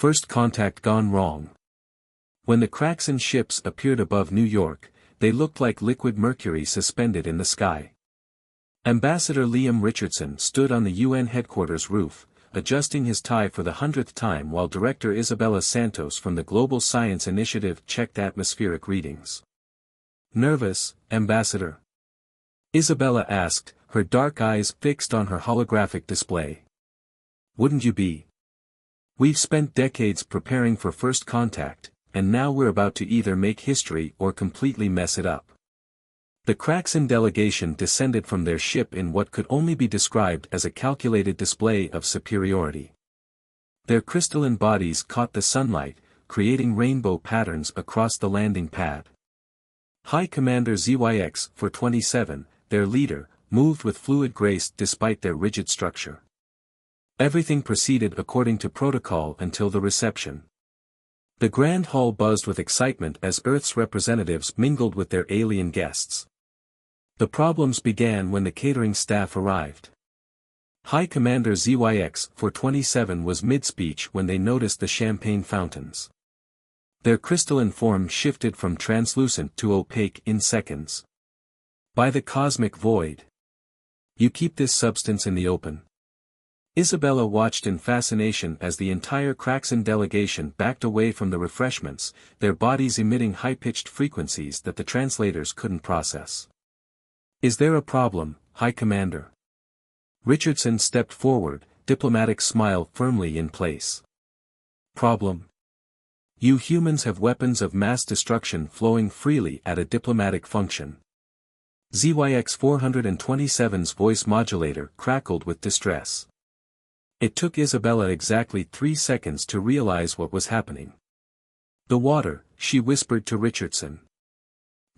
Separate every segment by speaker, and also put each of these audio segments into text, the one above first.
Speaker 1: First contact gone wrong. When the cracks in ships appeared above New York, they looked like liquid mercury suspended in the sky. Ambassador Liam Richardson stood on the UN headquarters roof, adjusting his tie for the 100th time while Director Isabella Santos from the Global Science Initiative checked atmospheric readings. Nervous, Ambassador? Isabella asked, her dark eyes fixed on her holographic display. Wouldn't you be? We've spent decades preparing for first contact, and now we're about to either make history or completely mess it up. The Kraxan delegation descended from their ship in what could only be described as a calculated display of superiority. Their crystalline bodies caught the sunlight, creating rainbow patterns across the landing pad. High Commander ZYX-427, their leader, moved with fluid grace despite their rigid structure. Everything proceeded according to protocol until the reception. The Grand Hall buzzed with excitement as Earth's representatives mingled with their alien guests. The problems began when the catering staff arrived. High Commander ZYX-427 was mid-speech when they noticed the champagne fountains. Their crystalline form shifted from translucent to opaque in seconds. By the cosmic void. You keep this substance in the open. Isabella watched in fascination as the entire Kraxan delegation backed away from the refreshments, their bodies emitting high-pitched frequencies that the translators couldn't process. Is there a problem, High Commander? Richardson stepped forward, diplomatic smile firmly in place. Problem? You humans have weapons of mass destruction flowing freely at a diplomatic function. ZYX-427's voice modulator crackled with distress. It took Isabella exactly 3 seconds to realize what was happening. The water, she whispered to Richardson.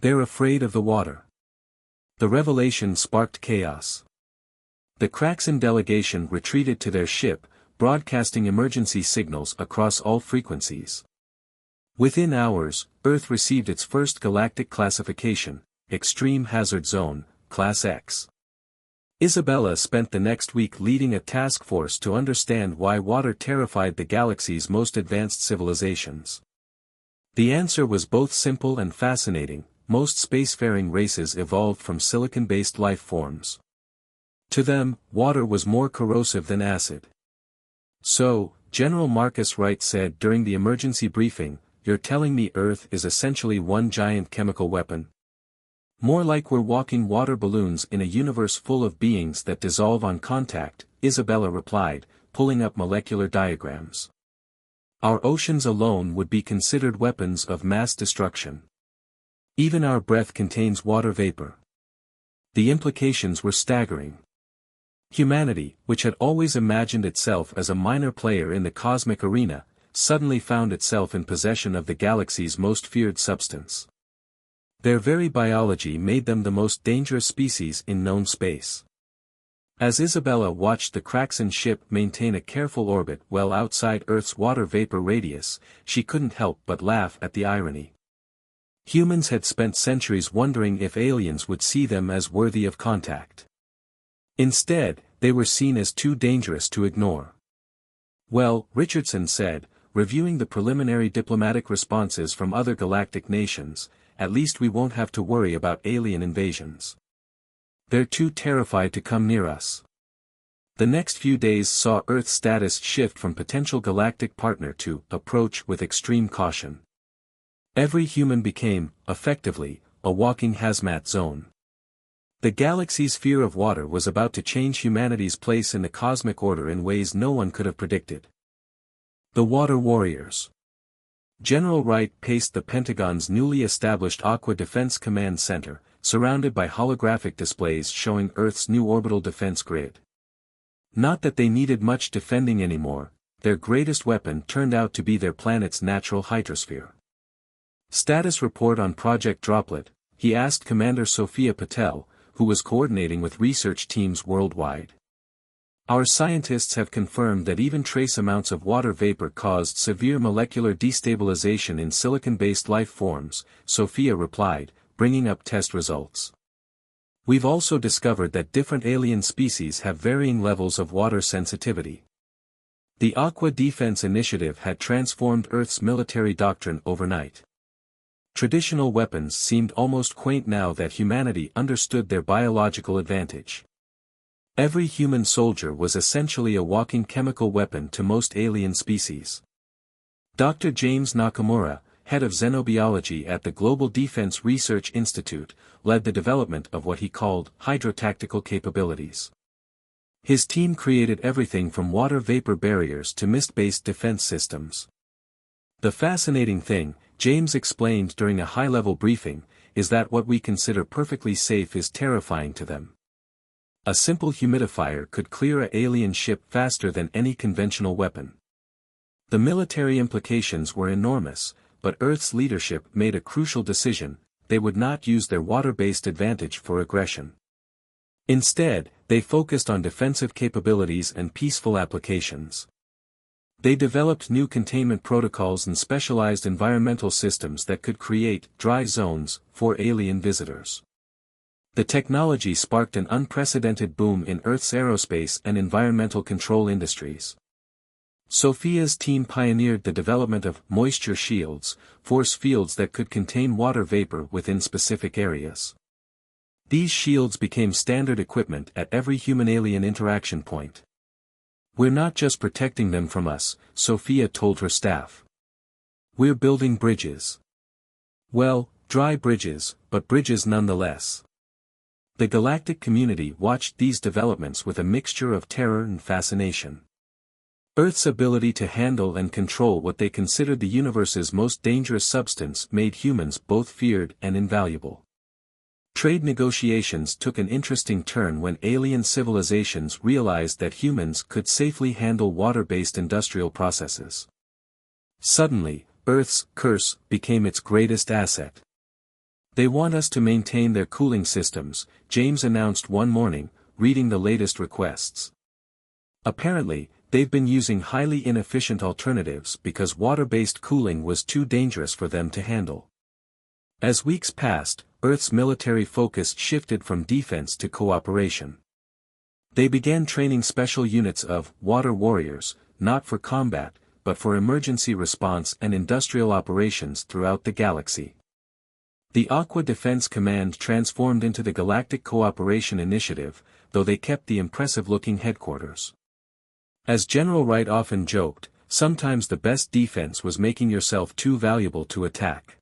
Speaker 1: They're afraid of the water. The revelation sparked chaos. The Kraxan delegation retreated to their ship, broadcasting emergency signals across all frequencies. Within hours, Earth received its first galactic classification, Extreme Hazard Zone, Class X. Isabella spent the next week leading a task force to understand why water terrified the galaxy's most advanced civilizations. The answer was both simple and fascinating: most spacefaring races evolved from silicon-based life forms. To them, water was more corrosive than acid. So, General Marcus Wright said during the emergency briefing, "You're telling me Earth is essentially one giant chemical weapon? More like we're walking water balloons in a universe full of beings that dissolve on contact," Isabella replied, pulling up molecular diagrams. Our oceans alone would be considered weapons of mass destruction. Even our breath contains water vapor. The implications were staggering. Humanity, which had always imagined itself as a minor player in the cosmic arena, suddenly found itself in possession of the galaxy's most feared substance. Their very biology made them the most dangerous species in known space. As Isabella watched the Kraxan ship maintain a careful orbit well outside Earth's water vapor radius, she couldn't help but laugh at the irony. Humans had spent centuries wondering if aliens would see them as worthy of contact. Instead, they were seen as too dangerous to ignore. Well, Richardson said, reviewing the preliminary diplomatic responses from other galactic nations, at least we won't have to worry about alien invasions. They're too terrified to come near us. The next few days saw Earth's status shift from potential galactic partner to approach with extreme caution. Every human became, effectively, a walking hazmat zone. The galaxy's fear of water was about to change humanity's place in the cosmic order in ways no one could have predicted. The Water Warriors. General Wright paced the Pentagon's newly established Aqua Defense Command Center, surrounded by holographic displays showing Earth's new orbital defense grid. Not that they needed much defending anymore, their greatest weapon turned out to be their planet's natural hydrosphere. Status report on Project Droplet, he asked Commander Sophia Patel, who was coordinating with research teams worldwide. Our scientists have confirmed that even trace amounts of water vapor caused severe molecular destabilization in silicon-based life forms, Sophia replied, bringing up test results. We've also discovered that different alien species have varying levels of water sensitivity. The Aqua Defense Initiative had transformed Earth's military doctrine overnight. Traditional weapons seemed almost quaint now that humanity understood their biological advantage. Every human soldier was essentially a walking chemical weapon to most alien species. Dr. James Nakamura, head of xenobiology at the Global Defense Research Institute, led the development of what he called hydrotactical capabilities. His team created everything from water vapor barriers to mist-based defense systems. The fascinating thing, James explained during a high-level briefing, is that what we consider perfectly safe is terrifying to them. A simple humidifier could clear an alien ship faster than any conventional weapon. The military implications were enormous, but Earth's leadership made a crucial decision: they would not use their water-based advantage for aggression. Instead, they focused on defensive capabilities and peaceful applications. They developed new containment protocols and specialized environmental systems that could create dry zones for alien visitors. The technology sparked an unprecedented boom in Earth's aerospace and environmental control industries. Sophia's team pioneered the development of moisture shields, force fields that could contain water vapor within specific areas. These shields became standard equipment at every human-alien interaction point. "We're not just protecting them from us," Sophia told her staff. "We're building bridges. Well, dry bridges, but bridges nonetheless." The Galactic community watched these developments with a mixture of terror and fascination. Earth's ability to handle and control what they considered the universe's most dangerous substance made humans both feared and invaluable. Trade negotiations took an interesting turn when alien civilizations realized that humans could safely handle water-based industrial processes. Suddenly, Earth's curse became its greatest asset. "They want us to maintain their cooling systems," James announced one morning, reading the latest requests. Apparently, they've been using highly inefficient alternatives because water-based cooling was too dangerous for them to handle. As weeks passed, Earth's military focus shifted from defense to cooperation. They began training special units of water warriors, not for combat, but for emergency response and industrial operations throughout the galaxy. The Aqua Defense Command transformed into the Galactic Cooperation Initiative, though they kept the impressive-looking headquarters. As General Wright often joked, sometimes the best defense was making yourself too valuable to attack.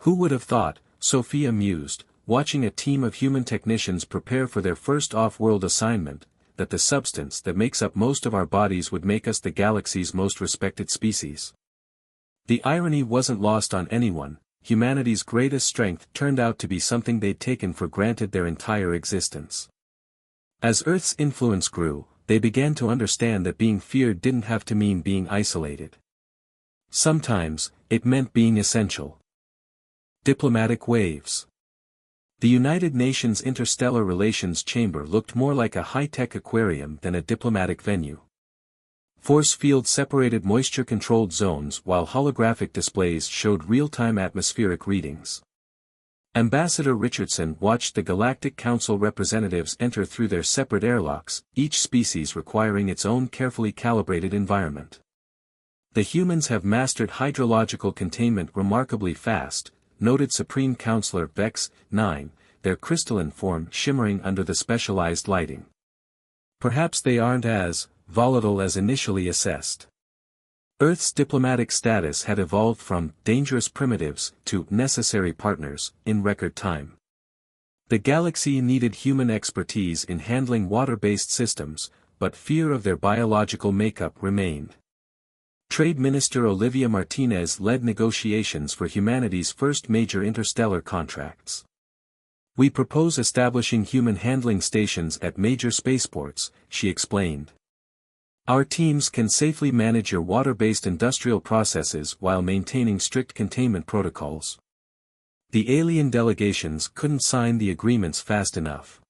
Speaker 1: "Who would have thought," Sophia mused, watching a team of human technicians prepare for their first off-world assignment, "that the substance that makes up most of our bodies would make us the galaxy's most respected species." The irony wasn't lost on anyone. Humanity's greatest strength turned out to be something they'd taken for granted their entire existence. As Earth's influence grew, they began to understand that being feared didn't have to mean being isolated. Sometimes, it meant being essential. Diplomatic waves. The United Nations Interstellar Relations Chamber looked more like a high-tech aquarium than a diplomatic venue. Force field-separated moisture-controlled zones while holographic displays showed real-time atmospheric readings. Ambassador Richardson watched the Galactic Council representatives enter through their separate airlocks, each species requiring its own carefully calibrated environment. "The humans have mastered hydrological containment remarkably fast," noted Supreme Counselor Vex 9, their crystalline form shimmering under the specialized lighting. "Perhaps they aren't as volatile as initially assessed." Earth's diplomatic status had evolved from dangerous primitives to necessary partners in record time. The galaxy needed human expertise in handling water-based systems, but fear of their biological makeup remained. Trade Minister Olivia Martinez led negotiations for humanity's first major interstellar contracts. "We propose establishing human handling stations at major spaceports," she explained. "Our teams can safely manage your water-based industrial processes while maintaining strict containment protocols." The alien delegations couldn't sign the agreements fast enough.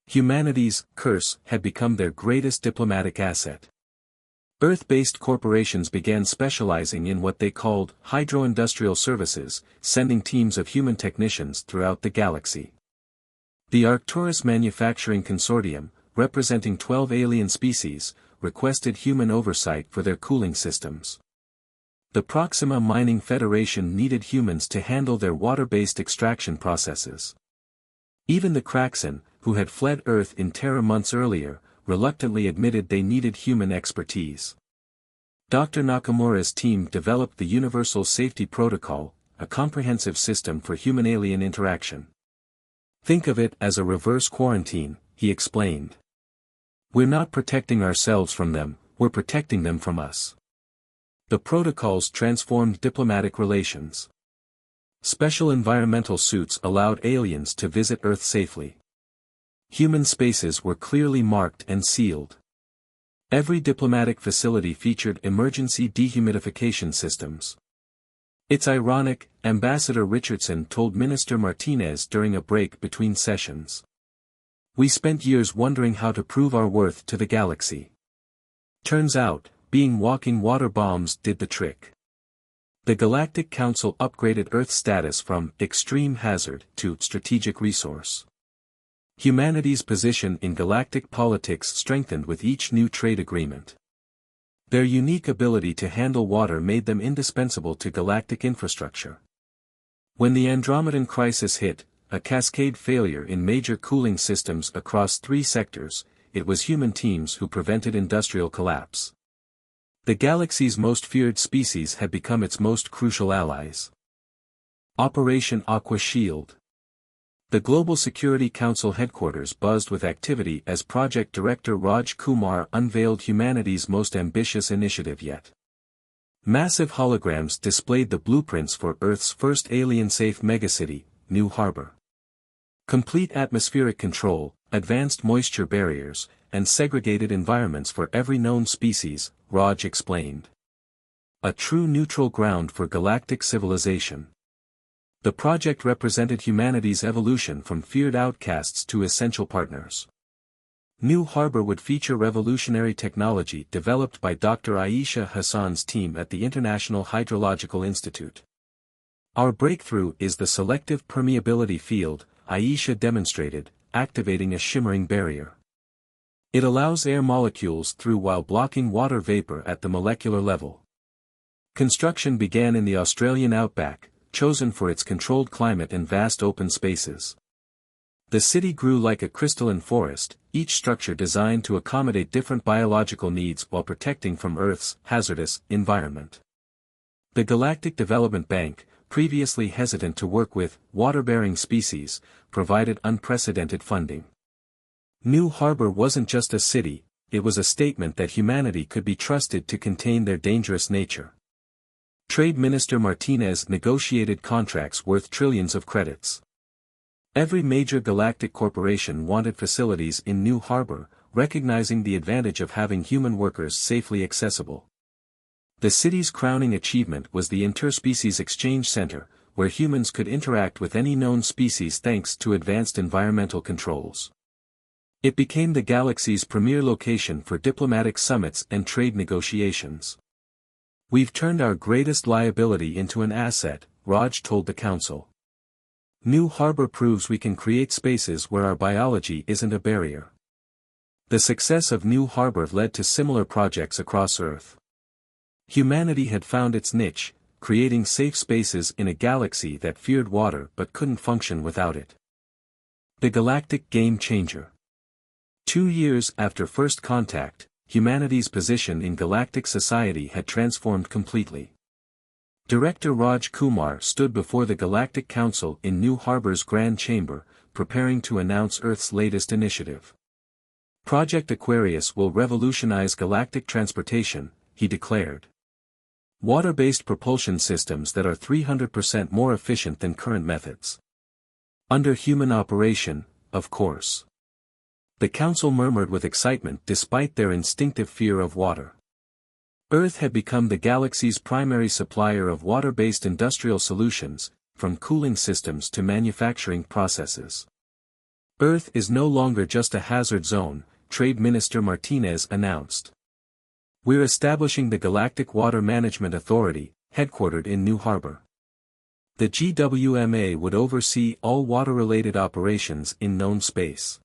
Speaker 1: Humanity's curse had become their greatest diplomatic asset. Earth-based corporations began specializing in what they called hydro-industrial services, sending teams of human technicians throughout the galaxy. The Arcturus Manufacturing Consortium, representing 12 alien species, requested human oversight for their cooling systems. The Proxima Mining Federation needed humans to handle their water-based extraction processes. Even the Kraxan, who had fled Earth in terror months earlier, reluctantly admitted they needed human expertise. Dr. Nakamura's team developed the Universal Safety Protocol, a comprehensive system for human-alien interaction. Think of it as a reverse quarantine, he explained. We're not protecting ourselves from them, we're protecting them from us. The protocols transformed diplomatic relations. Special environmental suits allowed aliens to visit Earth safely. Human spaces were clearly marked and sealed. Every diplomatic facility featured emergency dehumidification systems. It's ironic, Ambassador Richardson told Minister Martinez during a break between sessions. We spent years wondering how to prove our worth to the galaxy. Turns out, being walking water bombs did the trick. The Galactic Council upgraded Earth's status from extreme hazard to strategic resource. Humanity's position in galactic politics strengthened with each new trade agreement. Their unique ability to handle water made them indispensable to galactic infrastructure. When the Andromedan crisis hit, a cascade failure in major cooling systems across 3 sectors, it was human teams who prevented industrial collapse. The galaxy's most feared species had become its most crucial allies. Operation Aqua Shield. The Global Security Council headquarters buzzed with activity as Project Director Raj Kumar unveiled humanity's most ambitious initiative yet. Massive holograms displayed the blueprints for Earth's first alien-safe megacity, New Harbor. Complete atmospheric control, advanced moisture barriers, and segregated environments for every known species, Raj explained. A true neutral ground for galactic civilization. The project represented humanity's evolution from feared outcasts to essential partners. New Harbor would feature revolutionary technology developed by Dr. Aisha Hassan's team at the International Hydrological Institute. Our breakthrough is the selective permeability field, Aisha demonstrated, activating a shimmering barrier. It allows air molecules through while blocking water vapor at the molecular level. Construction began in the Australian outback, chosen for its controlled climate and vast open spaces. The city grew like a crystalline forest, each structure designed to accommodate different biological needs while protecting from Earth's hazardous environment. The Galactic Development Bank, previously hesitant to work with water-bearing species, provided unprecedented funding. New Harbor wasn't just a city, it was a statement that humanity could be trusted to contain their dangerous nature. Trade Minister Martinez negotiated contracts worth trillions of credits. Every major galactic corporation wanted facilities in New Harbor, recognizing the advantage of having human workers safely accessible. The city's crowning achievement was the Interspecies Exchange Center, where humans could interact with any known species thanks to advanced environmental controls. It became the galaxy's premier location for diplomatic summits and trade negotiations. We've turned our greatest liability into an asset, Raj told the council. New Harbor proves we can create spaces where our biology isn't a barrier. The success of New Harbor led to similar projects across Earth. Humanity had found its niche, creating safe spaces in a galaxy that feared water but couldn't function without it. The Galactic Game Changer. 2 years after first contact, humanity's position in galactic society had transformed completely. Director Raj Kumar stood before the Galactic Council in New Harbor's Grand Chamber, preparing to announce Earth's latest initiative. Project Aquarius will revolutionize galactic transportation, he declared. Water-based propulsion systems that are 300% more efficient than current methods. Under human operation, of course. The council murmured with excitement despite their instinctive fear of water. Earth had become the galaxy's primary supplier of water-based industrial solutions, from cooling systems to manufacturing processes. Earth is no longer just a hazard zone, Trade Minister Martinez announced. We're establishing the Galactic Water Management Authority, headquartered in New Harbor. The GWMA would oversee all water-related operations in known space.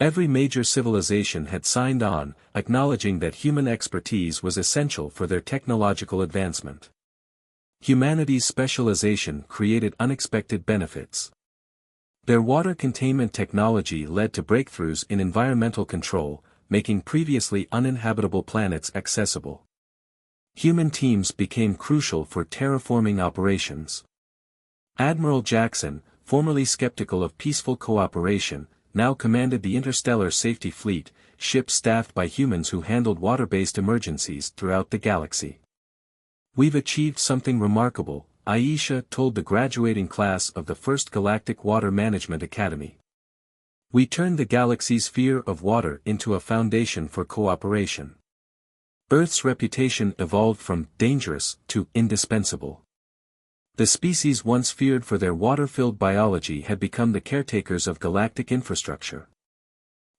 Speaker 1: Every major civilization had signed on, acknowledging that human expertise was essential for their technological advancement. Humanity's specialization created unexpected benefits. Their water containment technology led to breakthroughs in environmental control, making previously uninhabitable planets accessible. Human teams became crucial for terraforming operations. Admiral Jackson, formerly skeptical of peaceful cooperation, now commanded the Interstellar Safety Fleet, ships staffed by humans who handled water-based emergencies throughout the galaxy. "We've achieved something remarkable," Aisha told the graduating class of the first Galactic Water Management Academy. "We turned the galaxy's fear of water into a foundation for cooperation." Earth's reputation evolved from dangerous to indispensable. The species once feared for their water-filled biology had become the caretakers of galactic infrastructure.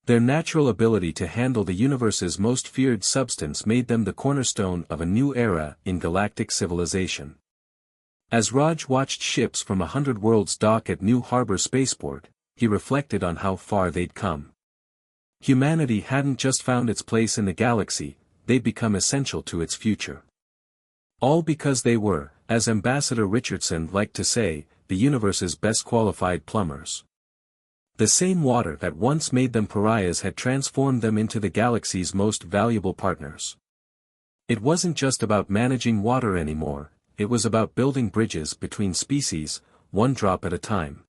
Speaker 1: Their natural ability to handle the universe's most feared substance made them the cornerstone of a new era in galactic civilization. As Raj watched ships from 100 worlds dock at New Harbor Spaceport, he reflected on how far they'd come. Humanity hadn't just found its place in the galaxy, they'd become essential to its future. All because they were, as Ambassador Richardson liked to say, the universe's best qualified plumbers. The same water that once made them pariahs had transformed them into the galaxy's most valuable partners. It wasn't just about managing water anymore, it was about building bridges between species, one drop at a time.